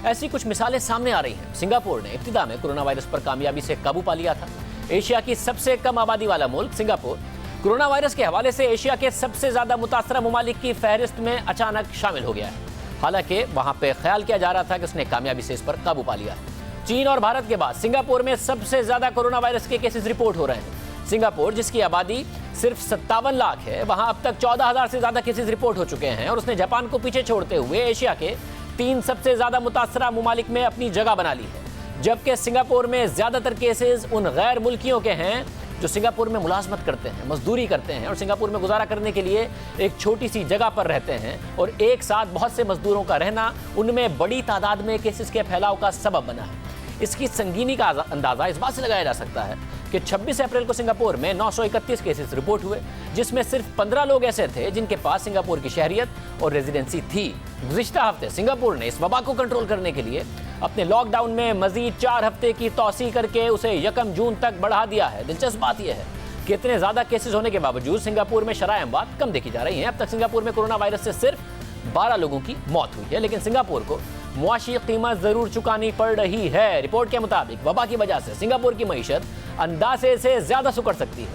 ऐसी कुछ मिसालें सामने आ रही हैं। सिंगापुर ने इब्तिदा में कोरोना वायरस पर कामयाबी से काबू पा लिया था। एशिया की सबसे कम आबादी वाला मुल्क सिंगापुर कोरोना वायरस के हवाले से एशिया के सबसे ज्यादा मुतासरा ममालिक की फहरिस्त में अचानक शामिल हो गया है। हालांकि वहां पे ख्याल किया जा रहा था कि उसने कामयाबी से इस पर काबू पा लिया। चीन और भारत के बाद सिंगापुर में सबसे ज्यादा कोरोना वायरस के केसेस रिपोर्ट हो रहे हैं। सिंगापुर, जिसकी आबादी सिर्फ 57 लाख है, वहां अब तक 14,000 से ज्यादा केसेस रिपोर्ट हो चुके हैं और उसने जापान को पीछे छोड़ते हुए एशिया के 3 सबसे ज्यादा मुतासरा ममालिक में अपनी जगह बना ली है। जबकि सिंगापुर में ज्यादातर केसेस उन गैर मुल्कियों के हैं जो सिंगापुर में मुलाजमत करते हैं, मजदूरी करते हैं और सिंगापुर में गुजारा करने के लिए एक छोटी सी जगह पर रहते हैं। और एक साथ बहुत से मजदूरों का रहना उनमें बड़ी तादाद में केसेस के फैलाव का सबब बना है। इसकी संगीनी का अंदाजा इस बात से लगाया जा सकता है कि 26 अप्रैल को सिंगापुर में 931 केसेस रिपोर्ट हुए, जिसमें सिर्फ 15 लोग ऐसे थे जिनके पास सिंगापुर की शहरियत और रेजिडेंसी थी। गुज़िश्ता हफ्ते सिंगापुर ने इस वबा को कंट्रोल करने के लिए अपने लॉकडाउन में मजीद 4 हफ्ते की तौसी करके उसे 1 जून तक बढ़ा दिया है। दिलचस्प बात यह है कि इतने ज्यादा केसेस होने के बावजूद सिंगापुर में शरह अमवात कम देखी जा रही हैं। अब तक सिंगापुर में कोरोना वायरस से सिर्फ 12 लोगों की मौत हुई है, लेकिन सिंगापुर को मुआशी कीमत जरूर चुकानी पड़ रही है। रिपोर्ट के मुताबिक वबा की वजह से सिंगापुर की मईशत अंदाजे से ज्यादा सुकड़ सकती है।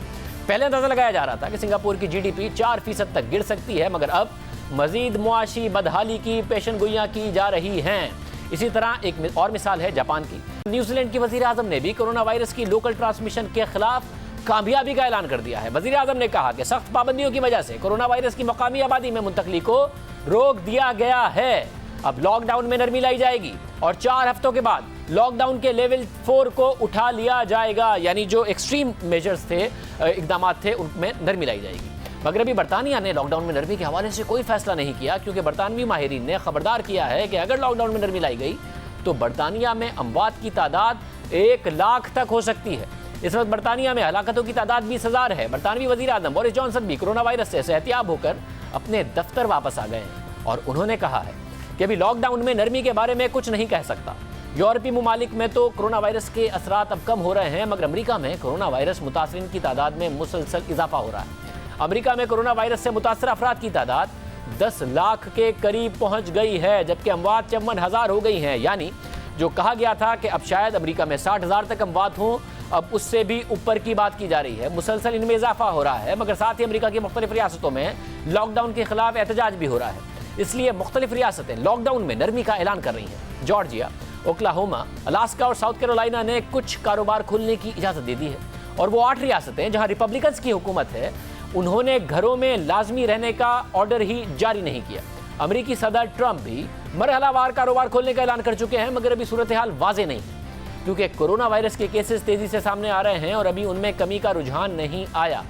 पहले अंदाजा लगाया जा रहा था कि सिंगापुर की जीडीपी 4% तक गिर सकती है, मगर अब मजीद मुआशी बदहाली की पेशनगोइयां की जा रही हैं। इसी तरह एक और मिसाल है जापान की। न्यूजीलैंड की वजीर आजम ने भी कोरोना वायरस की लोकल ट्रांसमिशन के खिलाफ कामयाबी का ऐलान कर दिया है। वजीर आजम ने कहा कि सख्त पाबंदियों की वजह से कोरोना वायरस की मकामी आबादी में मुंतकली को रोक दिया गया है। अब लॉकडाउन में नरमी लाई जाएगी और 4 हफ्तों के बाद लॉकडाउन के लेवल 4 को उठा लिया जाएगा, यानी जो एक्सट्रीम मेजर्स थे, इकदाम थे, उनमें नरमी लाई जाएगी। मगर अभी बरतानिया ने लॉकडाउन में नरमी के हवाले से कोई फैसला नहीं किया, क्योंकि बरतानवी माहिरीन ने खबरदार किया है कि अगर लॉकडाउन में नरमी लाई गई तो बरतानिया में अमवात की तादाद 1 लाख तक हो सकती है। इस वक्त बरतानिया में हलाकतों की तादाद 20,000 है। बरतानवी वजीर आजम बोरिस जॉनसन भी कोरोना वायरस से सेहतियाब होकर अपने दफ्तर वापस आ गए हैं और उन्होंने कहा है कि अभी लॉकडाउन में नरमी के बारे में कुछ नहीं कह सकता। यूरोपीय ममालिक में तो कोरोना वायरस के असरात अब कम हो रहे हैं, मगर अमेरिका में कोरोना वायरस मुतासरीन की तादाद में मुसलसल इजाफा हो रहा है। अमेरिका में कोरोना वायरस से मुतासर अफराद की तादाद 10 लाख के करीब पहुंच गई है, जबकि अमवात 54,000 हो गई हैं। यानी जो कहा गया था कि अब शायद अमेरिका में 60,000 तक अमवात हों, अब उससे भी ऊपर की बात की जा रही है। मुसलसल इनमें इजाफा हो रहा है, मगर साथ ही अमेरिका की मुख्तलिफ रियासतों में लॉकडाउन के खिलाफ एहतजाज भी हो रहा है। इसलिए मुख्तलिफ रियासतें लॉकडाउन में नरमी का ऐलान कर रही हैं। जॉर्जिया, ओक्लाहोमा, अलास्का और साउथ कैरोलिना ने कुछ कारोबार खोलने की इजाज़त दे दी है और वो 8 रियासतें जहां रिपब्लिकन्स की हुकूमत है, उन्होंने घरों में लाजमी रहने का ऑर्डर ही जारी नहीं किया। अमेरिकी सदर ट्रंप भी मरहलावार कारोबार खोलने का ऐलान कर चुके हैं, मगर अभी सूरत हाल वाज़ेह नहीं है, क्योंकि कोरोना वायरस के केसेस तेजी से सामने आ रहे हैं और अभी उनमें कमी का रुझान नहीं आया।